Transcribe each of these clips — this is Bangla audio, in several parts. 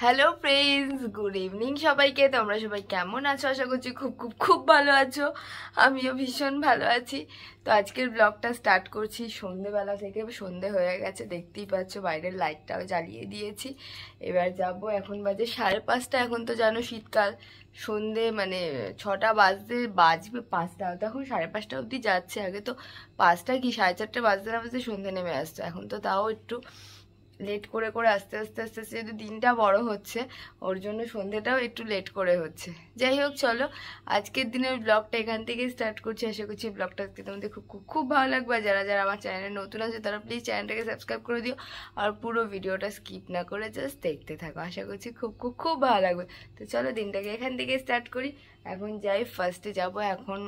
হ্যালো ফ্রেন্ডস, গুড ইভিনিং সবাইকে। তোমরা সবাই কেমন আছো? আশা করছি খুব খুব খুব ভালো আছো। আমিও ভীষণ ভালো আছি। তো আজকের ব্লগটা স্টার্ট করছি সন্ধেবেলা থেকে। সন্ধে হয়ে গেছে, দেখতেই পাচ্ছ, বাইরের লাইটটাও জ্বালিয়ে দিয়েছি। এবার যাব, এখন বাজে 5:30। এখন তো জানো শীতকাল, সন্ধে মানে 6টা বাজবে 5টা, তো এখন 5:30 অবধি যাচ্ছে। আগে তো 5টা কি 4:30 বাজতে না বাজতে সন্ধে নেমে আসতো। এখন তো তাও একটু লেট করে করে আস্তে আস্তে আস্তে আস্তে যেহেতু দিনটা বড় হচ্ছে, ওর জন্য সন্ধ্যেটাও একটু লেট করে হচ্ছে। যাই হোক, চলো আজকের দিনের ব্লগটা এখান থেকে স্টার্ট করছি। আশা করছি ব্লগটা আজকে তোমাদের খুব খুব খুব ভালো লাগবে। আর যারা যারা আমার চ্যানেলে নতুন আছে তারা প্লিজ চ্যানেলটাকে সাবস্ক্রাইব করে দিও, আর পুরো ভিডিওটা স্কিপ না করে জাস্ট দেখতে থাকো। আশা করছি খুব খুব খুব ভালো লাগবে। তো চলো দিনটাকে এখান থেকে স্টার্ট করি। এখন যাই, ফার্স্টে যাব, এখন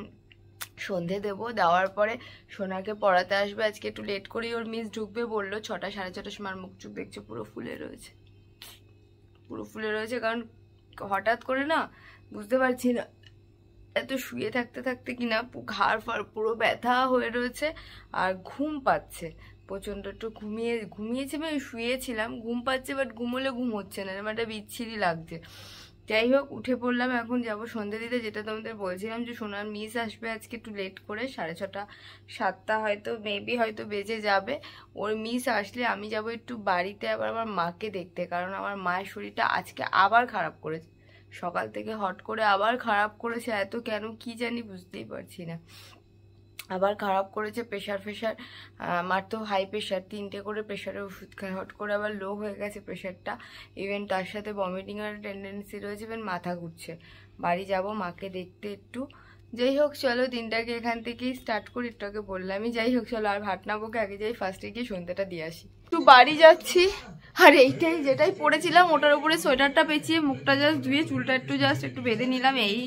সন্ধে দেবো। দেওয়ার পরে সোনাকে পড়াতে আসবে। আজকে একটু লেট করেই ওর মিস ঢুকবে বললো, 6টা 6:30 সময়। মুখ চুখ দেখছো পুরো ফুলে রয়েছে, পুরো ফুলে রয়েছে। কারণ হঠাৎ করে না, বুঝতে পারছি না, এত শুয়ে থাকতে থাকতে কিনা ঘাড় ফাড় পুরো ব্যথা হয়ে রয়েছে। আর ঘুম পাচ্ছে প্রচণ্ড। একটু ঘুমিয়েছি, আমি শুয়েছিলাম, ঘুম পাচ্ছে, বাট ঘুমোলে ঘুম হচ্ছে না, এরকম একটা বিচ্ছিরি লাগছে। যাই হোক, উঠে পড়লাম। এখন যাব সন্ধে দিতে। যেটা তোমাদের বলছিলাম যে সোনার মিস আসবে আজকে একটু লেট করে, 6:30 7টা হয়তো মেবি হয়তো বেজে যাবে। ওর মিস আসলে আমি যাব একটু বাড়িতে আবার আমার মাকে দেখতে, কারণ আমার মায়ের শরীরটা আজকে আবার খারাপ করেছে। সকাল থেকে হট করে আবার খারাপ করেছে, এত কেন কি জানি বুঝতেই পারছি না। আবার খারাপ করেছে, প্রেশার আমার তো হাই প্রেশার, 3টে করে প্রেশারের ওষুধ খায়, হট করে আবার লো হয়ে গেছে প্রেশারটা। ইভেন তার সাথে ভমিটিংয়ের টেন্ডেন্সি রয়েছে, ইভেন মাথা ঘুরছে। বাড়ি যাব মাকে দেখতে একটু। যাই হোক, চলো দিনটাকে এখান থেকেই স্টার্ট করি। একটু আগে বললামই। যাই হোক, চলো আর ভাট না বকে আগে যাই, ফার্স্টে গিয়ে সন্ধ্যাটা দিয়ে আসি। একটু বাড়ি যাচ্ছি, আর এইটাই যেটাই পরেছিলাম ওটার উপরে সোয়েটারটা পেঁচিয়ে মুখটা জাস্ট ধুয়ে চুলটা একটু বেঁধে নিলাম। এই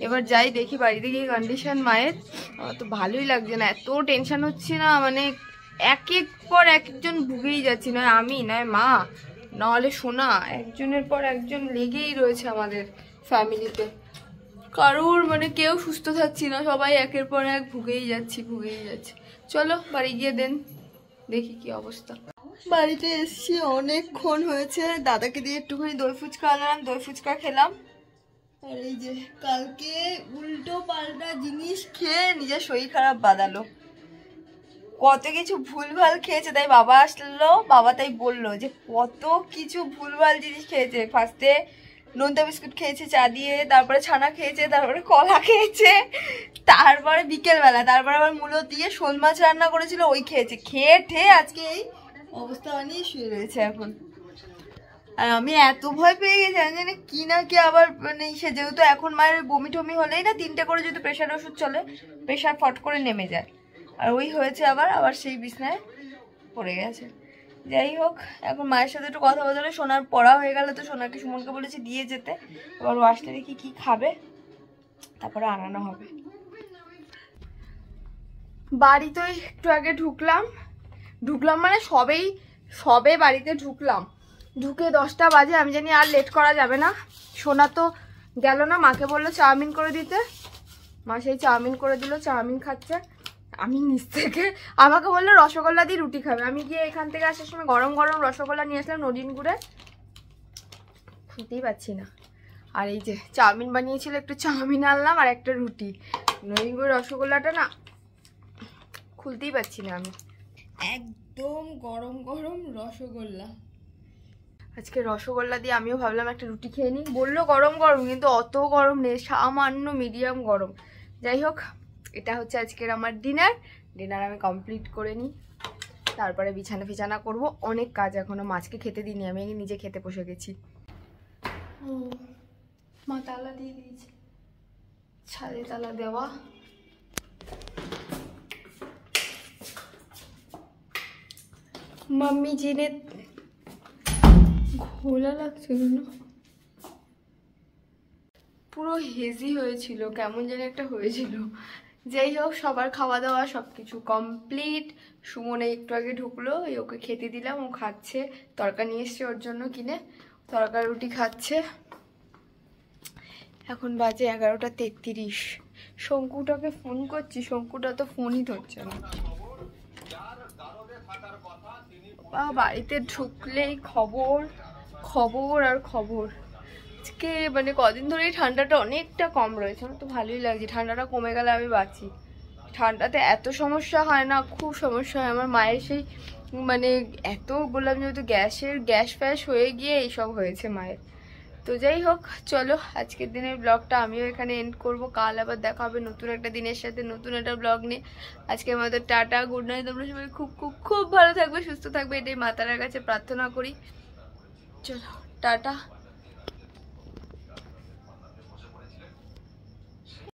এবার যাই, দেখি বাড়িতে গিয়ে কন্ডিশন মায়ের তো ভালোই লাগছে না, এত টেনশন হচ্ছে না, মানে এক এক পর একজন ভুগেই যাচ্ছি। নয় আমি, নয় মা, নাহলে সোনা, একজনের পর একজন লেগেই রয়েছে আমাদের ফ্যামিলিতে। কারোর মানে কেউ সুস্থ থাকছি না, সবাই একের পর এক ভুগেই যাচ্ছি। চলো বাড়ি গিয়ে দেখি কি অবস্থা। বাড়িতে এসছি, অনেকক্ষণ হয়েছে। দাদাকে দিয়ে একটুখানি দই ফুচকা আনলাম, দই ফুচকা খেলাম। আর এই যে কালকে উল্টো পাল্টা জিনিস খেয়ে নিজের শরীর খারাপ বাঁধালো, কত কিছু ভুলভাল খেয়েছে। তাই বাবা আসলো, বাবা তাই বললো যে কত কিছু ভুলভাল জিনিস খেয়েছে। ফার্স্টে নোনতা বিস্কুট খেয়েছে চা দিয়ে, তারপরে ছানা খেয়েছে, তারপরে কলা খেয়েছে, তারপরে বিকেলবেলা তারপরে আবার মূলো দিয়ে শোল মাছ রান্না করেছিল, ওই খেয়েছে। খেয়ে ঠেয়ে আজকে এই অবস্থা বানিয়ে শুয়ে রয়েছে এখন। আর আমি এত ভয় পেয়ে গেছি, আমি জানি কি না কি আবার, মানে সে যেহেতু এখন মায়ের বমি টমি হলেই না 3টে করে যদি প্রেশার ওষুধ চলে, প্রেশার ফট করে নেমে যায়। আর ওই হয়েছে আবার সেই বিছনায় পড়ে গেছে। যাই হোক, এখন মায়ের সাথে একটু কথা বলে সোনার পড়া হয়ে গেলে তো সোনাকে সুমনকে বলেছি দিয়ে যেতে। এবার ও আসলে দেখি কি খাবে, তারপরে আনানো হবে। বাড়িতে একটু আগে ঢুকলাম মানে সবে বাড়িতে ঢুকলাম। ঢুকে 10টা বাজে। আমি জানি আর লেট করা যাবে না। সোনা তো গেল না, মাকে বললো চাউমিন করে দিতে, মা সেই চাউমিন করে দিল, চাউমিন খাচ্ছে। আমি নিচ থেকে, আমাকে বললো রসগোল্লা দিয়ে রুটি খাবে। আমি গিয়ে এখান থেকে আসার সময় গরম গরম রসগোল্লা নিয়ে আসলাম নদিন গুড়ে, খেতেই পাচ্ছি না। আর এই যে চাউমিন বানিয়েছিল, একটু চাউমিন আনলাম আর একটা রুটি। নদিন গুড়ের রসগোল্লাটা না খুলতেই পাচ্ছি না আমি, একদম গরম গরম রসগোল্লা। আজকে রসগোল্লা দিয়ে আমিও ভাবলাম একটা রুটি খেয়ে নিই। বললো গরম গরম, কিন্তু অত গরম নেই, সামান্য মিডিয়াম গরম। যাই হোক, এটা হচ্ছে আজকের আমার ডিনার আমি কমপ্লিট করে নিই, তারপরে বিছানা করব। অনেক কাজ এখনো, মাছকে খেতে দিইনি, আমি নিজে খেতে বসে গেছি। ও মা তালা দিয়ে দিয়েছে, ছাদে তালা দেওয়া। মাম্মি জিনে ঘোলা লাগছে না, পুরো হেজি হয়েছিল, কেমন যেন একটা হয়েছিল। যাই হোক, সবার খাওয়া দাওয়া সবকিছু কমপ্লিট। সুমনে একটু আগে ঢুকলো, ওকে খেতে দিলাম, ও খাচ্ছে। তরকারি নিয়ে এসছে ওর জন্য কিনে, তরকারি রুটি খাচ্ছে। এখন বাজে 11টা 33। শঙ্কুটাকে ফোন করছি, শঙ্কুটা তো ফোনই ধরছে না। বাড়িতে ঢুকলেই খবর আর খবর। আজকে মানে কদিন ধরেই ঠান্ডাটা অনেকটা কম রয়েছে, আমার তো ভালোই লাগছে। ঠান্ডাটা কমে গেলে আমি বাঁচি। ঠান্ডাতে এত সমস্যা হয় না, খুব সমস্যা হয় আমার মায়ের। সেই মানে এত বললাম যেহেতু গ্যাস ফ্যাস হয়ে গিয়ে এইসব হয়েছে মায়ের। তো যাই হোক, চলো আজকের দিনের ব্লগটা আমিও এখানে এন্ড করব। কাল আবার দেখা হবে নতুন একটা দিনের সাথে, নতুন একটা ব্লগ নিয়ে। আজকের মতো টাটা, গুড নাইট। তোমরা সবাই খুব খুব খুব ভালো থাকবে, সুস্থ থাকবে, এটাই মাতার কাছে প্রার্থনা করি। চলো টাটা।